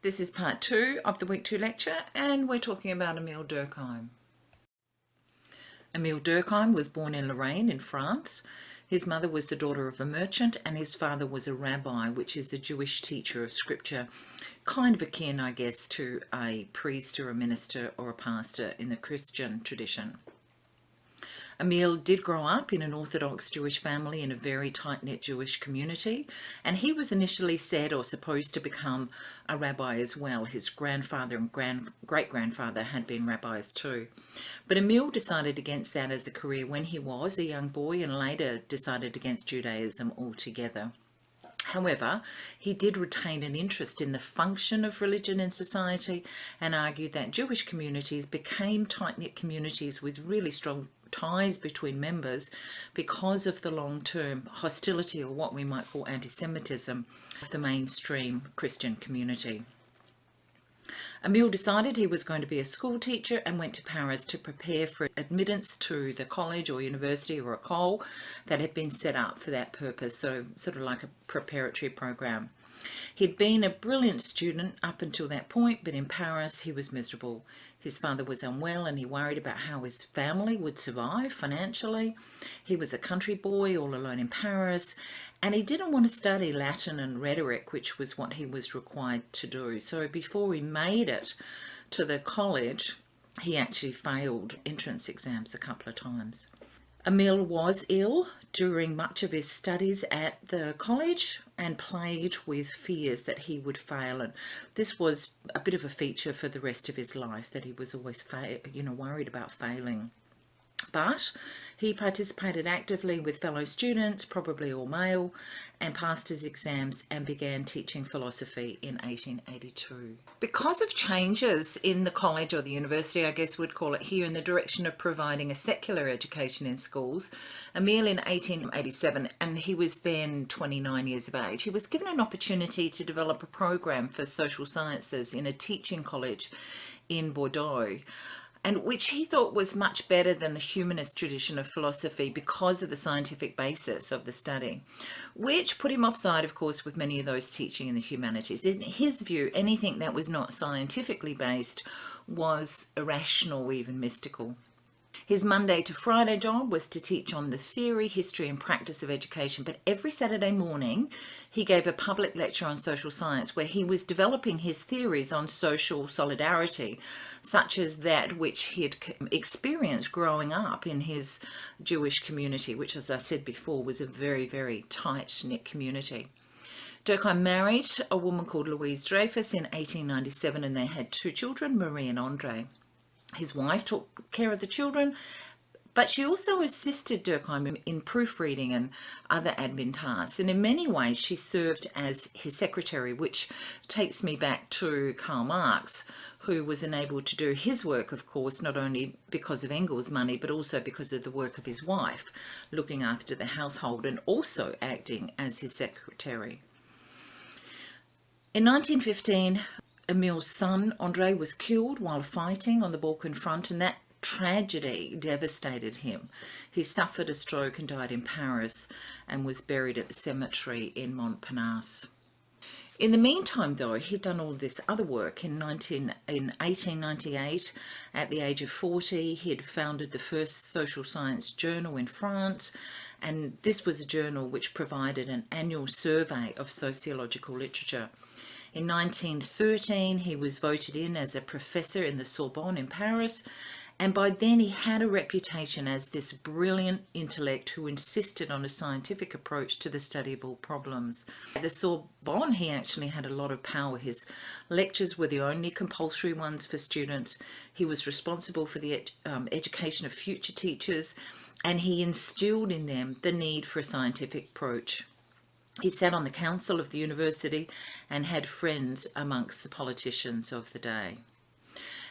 This is part 2 of the week 2 lecture, and we're talking about Emile Durkheim. Emile Durkheim was born in Lorraine in France. His mother was the daughter of a merchant and his father was a rabbi, which is a Jewish teacher of scripture, kind of akin, I guess, to a priest or a minister or a pastor in the Christian tradition. Emile did grow up in an Orthodox Jewish family in a very tight-knit Jewish community, and he was initially said or supposed to become a rabbi as well. His grandfather and great-grandfather had been rabbis too. But Emile decided against that as a career when he was a young boy, and later decided against Judaism altogether. However, he did retain an interest in the function of religion in society and argued that Jewish communities became tight-knit communities with really strong ties between members because of the long-term hostility, or what we might call anti-Semitism, of the mainstream Christian community. Emile decided he was going to be a school teacher and went to Paris to prepare for admittance to the college or university or école that had been set up for that purpose, so sort of like a preparatory program. He'd been a brilliant student up until that point, but in Paris he was miserable. His father was unwell and he worried about how his family would survive financially. He was a country boy all alone in Paris, and he didn't want to study Latin and rhetoric, which was what he was required to do. So before he made it to the college, he actually failed entrance exams a couple of times. Emile was ill during much of his studies at the college and plagued with fears that he would fail, and this was a bit of a feature for the rest of his life, that he was always worried about failing. But he participated actively with fellow students, probably all male, and passed his exams and began teaching philosophy in 1882. Because of changes in the college, or the university I guess we'd call it here, in the direction of providing a secular education in schools, Emile in 1887, and he was then 29 years of age, he was given an opportunity to develop a program for social sciences in a teaching college in Bordeaux, and which he thought was much better than the humanist tradition of philosophy because of the scientific basis of the study, which put him offside, of course, with many of those teaching in the humanities. In his view, anything that was not scientifically based was irrational, even mystical. His Monday to Friday job was to teach on the theory, history and practice of education, but every Saturday morning he gave a public lecture on social science where he was developing his theories on social solidarity, such as that which he had experienced growing up in his Jewish community, which, as I said before, was a very, very tight-knit community. Durkheim married a woman called Louise Dreyfus in 1897, and they had 2 children, Marie and Andre. His wife took care of the children, but she also assisted Durkheim in proofreading and other admin tasks. And in many ways, she served as his secretary, which takes me back to Karl Marx, who was enabled to do his work, of course, not only because of Engels' money, but also because of the work of his wife, looking after the household and also acting as his secretary. In 1915, Emile's son, Andre, was killed while fighting on the Balkan front, and that tragedy devastated him. He suffered a stroke and died in Paris and was buried at the cemetery in Montparnasse. In the meantime, though, he'd done all this other work. In 1898, at the age of 40, he had founded the first social science journal in France, and this was a journal which provided an annual survey of sociological literature. In 1913, he was voted in as a professor in the Sorbonne in Paris, and by then he had a reputation as this brilliant intellect who insisted on a scientific approach to the study of all problems. At the Sorbonne, he actually had a lot of power. His lectures were the only compulsory ones for students. He was responsible for the education of future teachers, and he instilled in them the need for a scientific approach. He sat on the council of the university and had friends amongst the politicians of the day.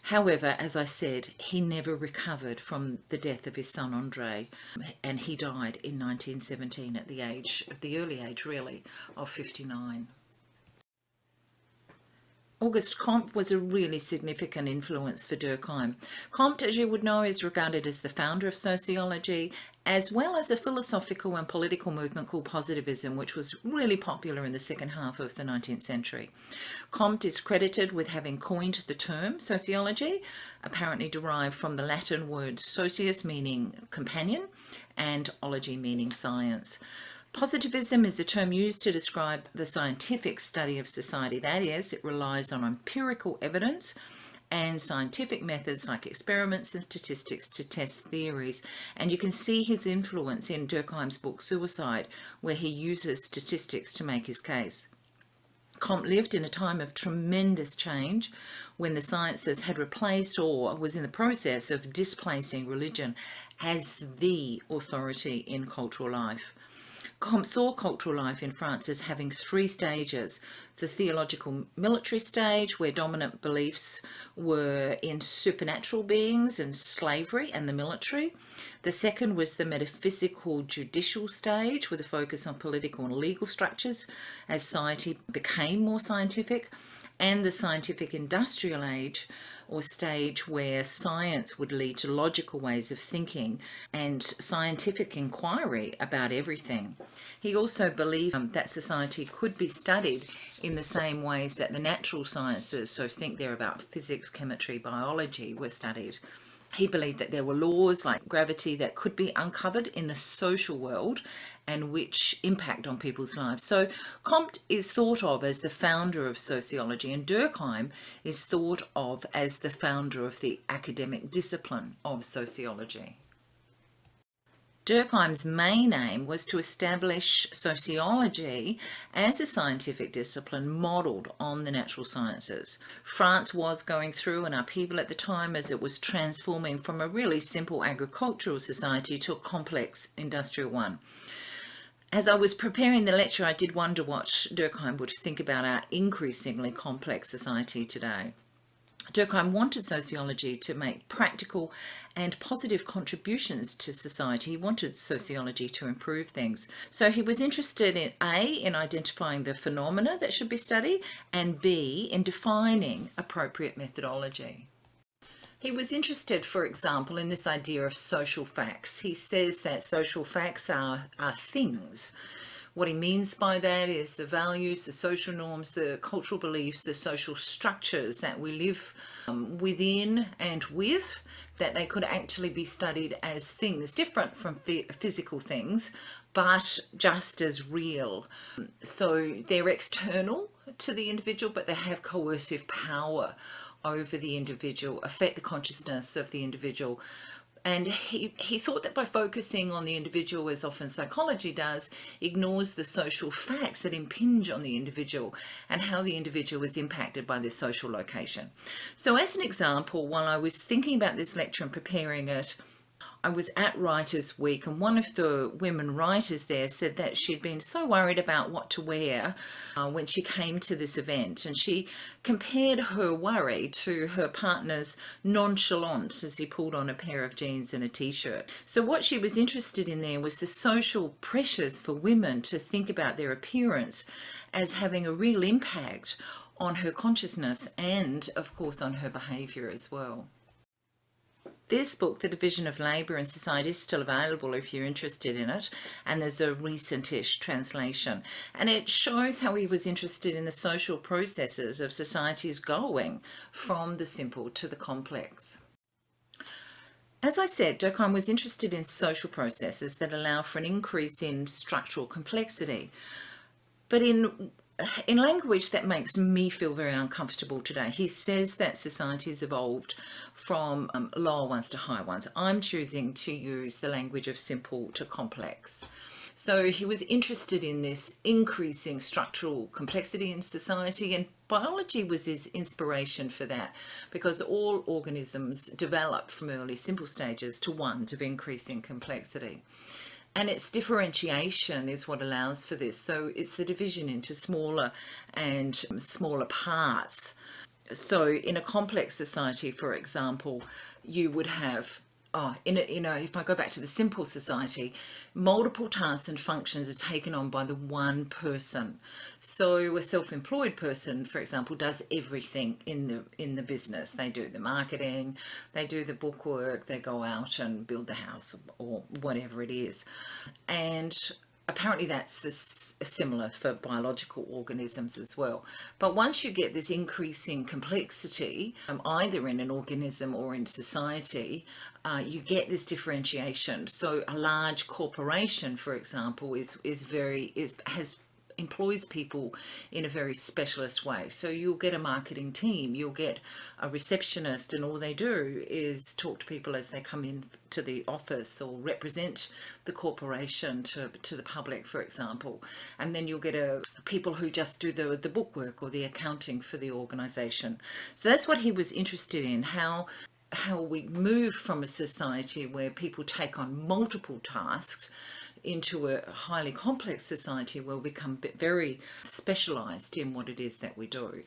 However, as I said, he never recovered from the death of his son Andre, and he died in 1917 at the early age really, of 59. Auguste Comte was a really significant influence for Durkheim. Comte, as you would know, is regarded as the founder of sociology as well as a philosophical and political movement called positivism, which was really popular in the second half of the 19th century. Comte is credited with having coined the term sociology, apparently derived from the Latin word socius, meaning companion, and ology, meaning science. Positivism is the term used to describe the scientific study of society. That is, it relies on empirical evidence and scientific methods like experiments and statistics to test theories. And you can see his influence in Durkheim's book Suicide, where he uses statistics to make his case. Comte lived in a time of tremendous change when the sciences had replaced or was in the process of displacing religion as the authority in cultural life. Comte saw cultural life in France as having three stages: the theological military stage, where dominant beliefs were in supernatural beings and slavery and the military. The second was the metaphysical judicial stage, with a focus on political and legal structures as society became more scientific. And the scientific industrial age, or stage, where science would lead to logical ways of thinking and scientific inquiry about everything. He also believed that society could be studied in the same ways that the natural sciences, so think there about physics, chemistry, biology, were studied. He believed that there were laws like gravity that could be uncovered in the social world and which impact on people's lives. So Comte is thought of as the founder of sociology, and Durkheim is thought of as the founder of the academic discipline of sociology. Durkheim's main aim was to establish sociology as a scientific discipline modelled on the natural sciences. France was going through an upheaval at the time as it was transforming from a really simple agricultural society to a complex industrial one. As I was preparing the lecture, I did wonder what Durkheim would think about our increasingly complex society today. Durkheim wanted sociology to make practical and positive contributions to society. He wanted sociology to improve things. So he was interested in in identifying the phenomena that should be studied, and B, in defining appropriate methodology. He was interested, for example, in this idea of social facts. He says that social facts are things. What he means by that is the values, the social norms, the cultural beliefs, the social structures that we live within and with, that they could actually be studied as things different from physical things, but just as real. So they're external to the individual, but they have coercive power over the individual, affect the consciousness of the individual. And he thought that by focusing on the individual, as often psychology does, ignores the social facts that impinge on the individual and how the individual is impacted by this social location. So as an example, while I was thinking about this lecture and preparing it, I was at Writers' Week, and one of the women writers there said that she'd been so worried about what to wear when she came to this event, and she compared her worry to her partner's nonchalance as he pulled on a pair of jeans and a t-shirt. So what she was interested in there was the social pressures for women to think about their appearance as having a real impact on her consciousness and, of course, on her behaviour as well. This book, The Division of Labour in Society, is still available if you're interested in it, and there's a recent-ish translation. And it shows how he was interested in the social processes of societies going from the simple to the complex. As I said, Durkheim was interested in social processes that allow for an increase in structural complexity. But in language that makes me feel very uncomfortable today, he says that society has evolved from lower ones to higher ones. I'm choosing to use the language of simple to complex. So he was interested in this increasing structural complexity in society, and biology was his inspiration for that, because all organisms develop from early simple stages to ones of increasing complexity. And its differentiation is what allows for this. So it's the division into smaller and smaller parts. So in a complex society, for example, you would have if I go back to the simple society, multiple tasks and functions are taken on by the one person. So a self-employed person, for example, does everything in the business. They do the marketing, they do the bookwork, they go out and build the house or whatever it is. And apparently that's similar for biological organisms as well. But once you get this increasing complexity, either in an organism or in society, you get this differentiation. So a large corporation, for example, has employs people in a very specialist way. So you'll get a marketing team, you'll get a receptionist, and all they do is talk to people as they come in to the office or represent the corporation to the public, for example. And then you'll get people who just do the bookwork or the accounting for the organization. So that's what he was interested in, how we move from a society where people take on multiple tasks into a highly complex society where we become very specialized in what it is that we do.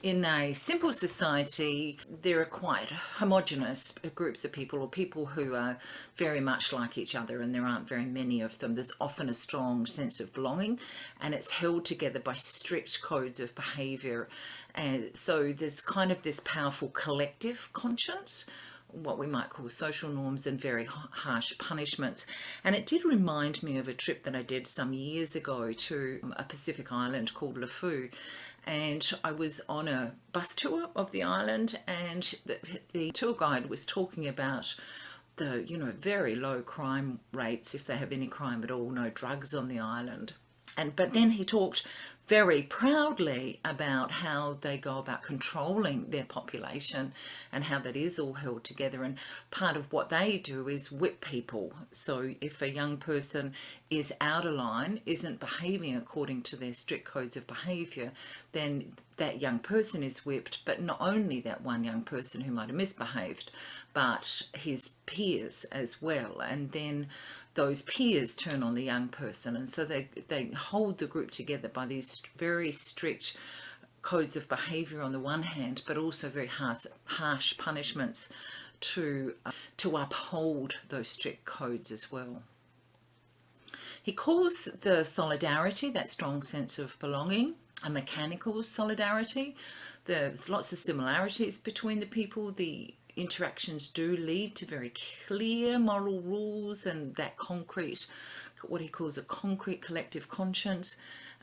In a simple society, there are quite homogenous groups of people, or people who are very much like each other, and there aren't very many of them. There's often a strong sense of belonging, and it's held together by strict codes of behavior. And so there's kind of this powerful collective conscience, what we might call social norms, and very harsh punishments. And it did remind me of a trip that I did some years ago to a Pacific island called Lafou. And I was on a bus tour of the island, and the tour guide was talking about the, very low crime rates, if they have any crime at all, no drugs on the island. But then he talked very proudly about how they go about controlling their population and how that is all held together. And part of what they do is whip people. So if a young person is out of line, isn't behaving according to their strict codes of behaviour, then that young person is whipped. But not only that one young person who might have misbehaved, but his peers as well. And then those peers turn on the young person, and so they hold the group together by these very strict codes of behaviour on the one hand, but also very harsh punishments to uphold those strict codes as well. He calls the solidarity, that strong sense of belonging, a mechanical solidarity. There's lots of similarities between the people. The interactions do lead to very clear moral rules and that concrete, what he calls a concrete collective conscience,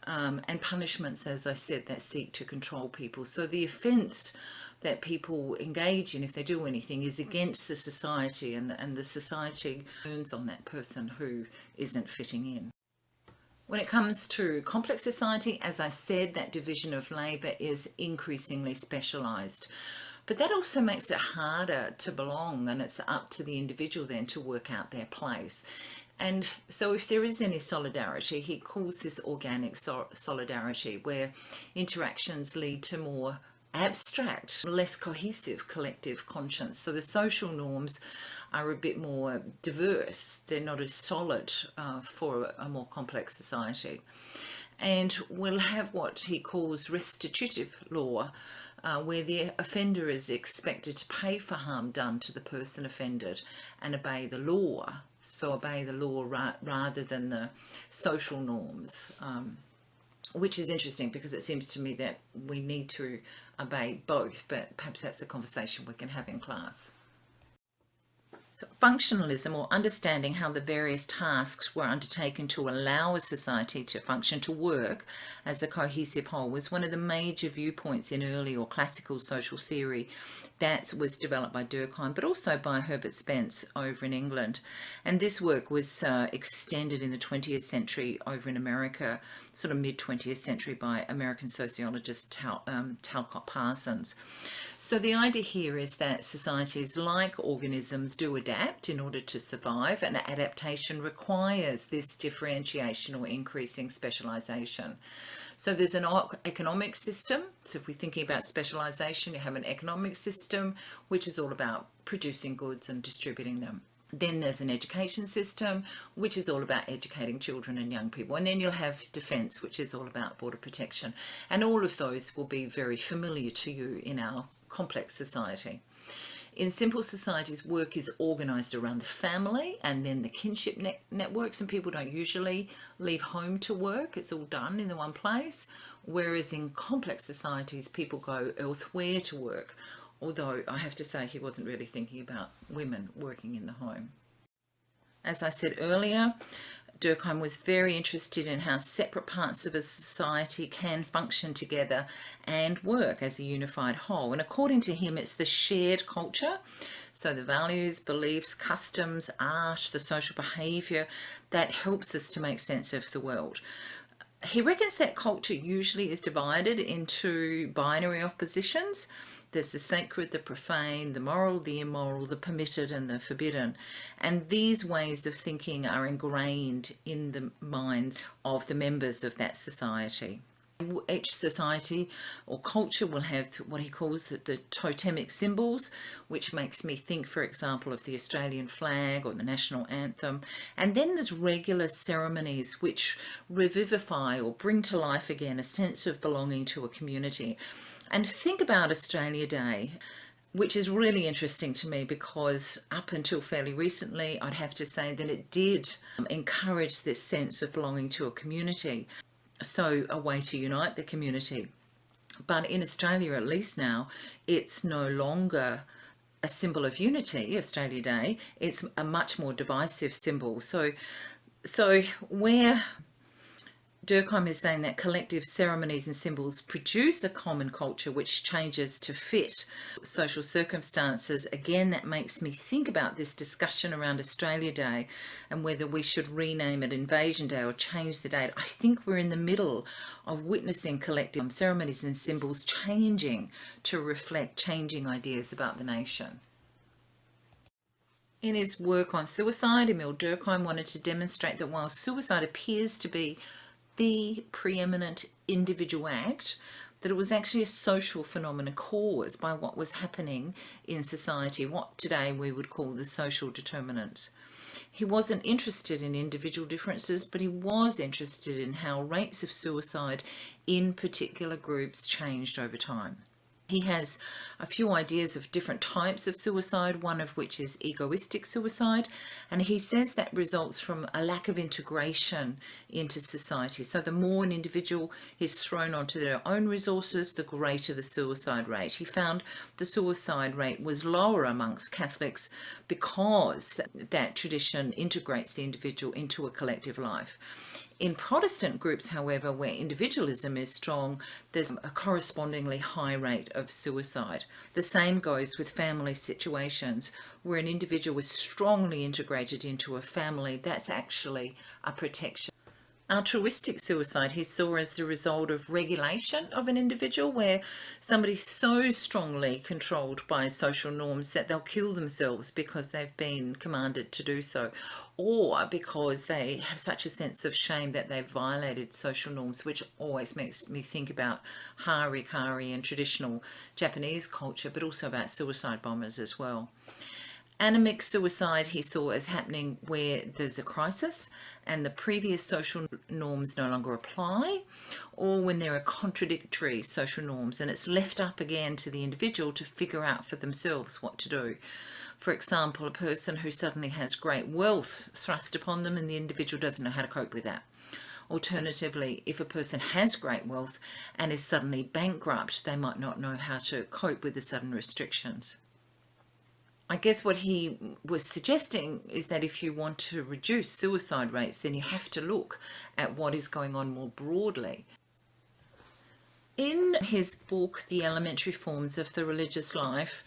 and punishments, as I said, that seek to control people. So the offence that people engage in, if they do anything, is against the society, and the society turns on that person who isn't fitting in. When it comes to complex society, as I said, that division of labour is increasingly specialised. But that also makes it harder to belong, and it's up to the individual then to work out their place. And so if there is any solidarity, he calls this organic solidarity, where interactions lead to more abstract, less cohesive collective conscience. So the social norms are a bit more diverse. They're not as solid for a more complex society. And we'll have what he calls restitutive law, where the offender is expected to pay for harm done to the person offended and obey the law. So obey the law rather than the social norms, which is interesting because it seems to me that we need to obey both, but perhaps that's a conversation we can have in class. So functionalism, or understanding how the various tasks were undertaken to allow a society to function, to work as a cohesive whole, was one of the major viewpoints in early or classical social theory that was developed by Durkheim, but also by Herbert Spence over in England. And this work was extended in the 20th century over in America, sort of mid-20th century, by American sociologist Talcott Parsons. So the idea here is that societies, like organisms, do adapt in order to survive, and adaptation requires this differentiation or increasing specialisation. So there's an economic system. So if we're thinking about specialisation, you have an economic system, which is all about producing goods and distributing them. Then there's an education system, which is all about educating children and young people. And then you'll have defence, which is all about border protection. And all of those will be very familiar to you in our complex society. In simple societies, work is organised around the family and then the kinship networks, and people don't usually leave home to work. It's all done in the one place. Whereas in complex societies, people go elsewhere to work. Although I have to say he wasn't really thinking about women working in the home. As I said earlier, Durkheim was very interested in how separate parts of a society can function together and work as a unified whole. And according to him, it's the shared culture, so the values, beliefs, customs, art, the social behaviour, that helps us to make sense of the world. He reckons that culture usually is divided into binary oppositions. There's the sacred, the profane, the moral, the immoral, the permitted and the forbidden. And these ways of thinking are ingrained in the minds of the members of that society. Each society or culture will have what he calls the totemic symbols, which makes me think, for example, of the Australian flag or the national anthem. And then there's regular ceremonies which revivify or bring to life again a sense of belonging to a community. And think about Australia Day, which is really interesting to me because up until fairly recently, I'd have to say that it did encourage this sense of belonging to a community. So a way to unite the community. But in Australia, at least now, it's no longer a symbol of unity, Australia Day. It's a much more divisive symbol. So where Durkheim is saying that collective ceremonies and symbols produce a common culture which changes to fit social circumstances. Again, that makes me think about this discussion around Australia Day and whether we should rename it Invasion Day or change the date. I think we're in the middle of witnessing collective ceremonies and symbols changing to reflect changing ideas about the nation. In his work on suicide, Emile Durkheim wanted to demonstrate that while suicide appears to be the preeminent individual act, that it was actually a social phenomenon caused by what was happening in society, what today we would call the social determinants. He wasn't interested in individual differences, but he was interested in how rates of suicide in particular groups changed over time. He has a few ideas of different types of suicide, one of which is egoistic suicide, and he says that results from a lack of integration into society. So the more an individual is thrown onto their own resources, the greater the suicide rate. He found the suicide rate was lower amongst Catholics because that tradition integrates the individual into a collective life. In Protestant groups, however, where individualism is strong, there's a correspondingly high rate of suicide. The same goes with family situations where an individual is strongly integrated into a family. That's actually a protection. Altruistic suicide he saw as the result of regulation of an individual, where somebody's so strongly controlled by social norms that they'll kill themselves because they've been commanded to do so, or because they have such a sense of shame that they've violated social norms, which always makes me think about harikari and traditional Japanese culture, but also about suicide bombers as well. Anemic suicide he saw as happening where there's a crisis and the previous social norms no longer apply, or when there are contradictory social norms and it's left up again to the individual to figure out for themselves what to do. For example, a person who suddenly has great wealth thrust upon them and the individual doesn't know how to cope with that. Alternatively, if a person has great wealth and is suddenly bankrupt, they might not know how to cope with the sudden restrictions. I guess what he was suggesting is that if you want to reduce suicide rates, then you have to look at what is going on more broadly. In his book, The Elementary Forms of the Religious Life,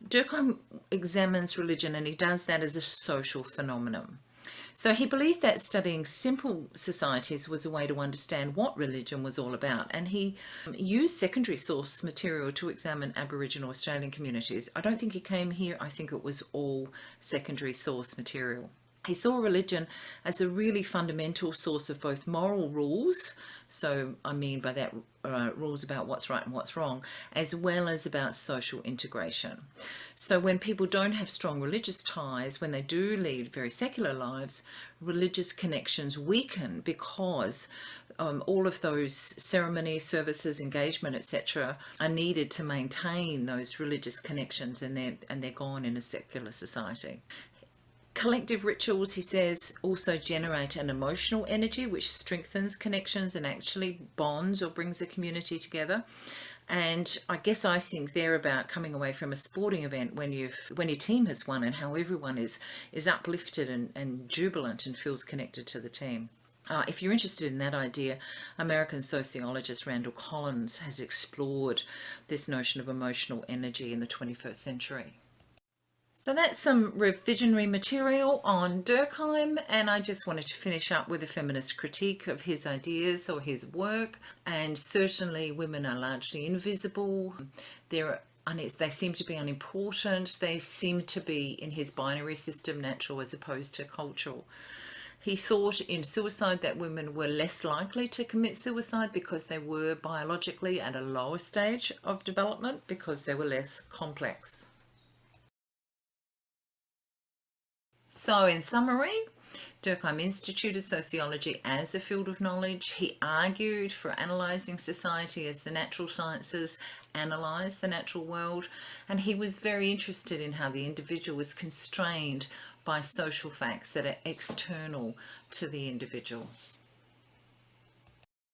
Durkheim examines religion, and he does that as a social phenomenon. So he believed that studying simple societies was a way to understand what religion was all about, and he used secondary source material to examine Aboriginal Australian communities. I don't think he came here, I think it was all secondary source material. He saw religion as a really fundamental source of both moral rules, so I mean by that rules about what's right and what's wrong, as well as about social integration. So when people don't have strong religious ties, when they do lead very secular lives, religious connections weaken because all of those ceremonies, services, engagement, etc., are needed to maintain those religious connections, and they're gone in a secular society. Collective rituals, he says, also generate an emotional energy which strengthens connections and actually bonds or brings a community together. And I guess I think they're about coming away from a sporting event when your team has won, and how everyone is uplifted and jubilant and feels connected to the team. If you're interested in that idea, American sociologist Randall Collins has explored this notion of emotional energy in the 21st century. So that's some revisionary material on Durkheim, and I just wanted to finish up with a feminist critique of his ideas or his work. And certainly women are largely invisible. They seem to be unimportant. They seem to be, in his binary system, natural as opposed to cultural. He thought in suicide that women were less likely to commit suicide because they were biologically at a lower stage of development, because they were less complex. So in summary, Durkheim instituted sociology as a field of knowledge. He argued for analysing society as the natural sciences analyse the natural world, and he was very interested in how the individual is constrained by social facts that are external to the individual.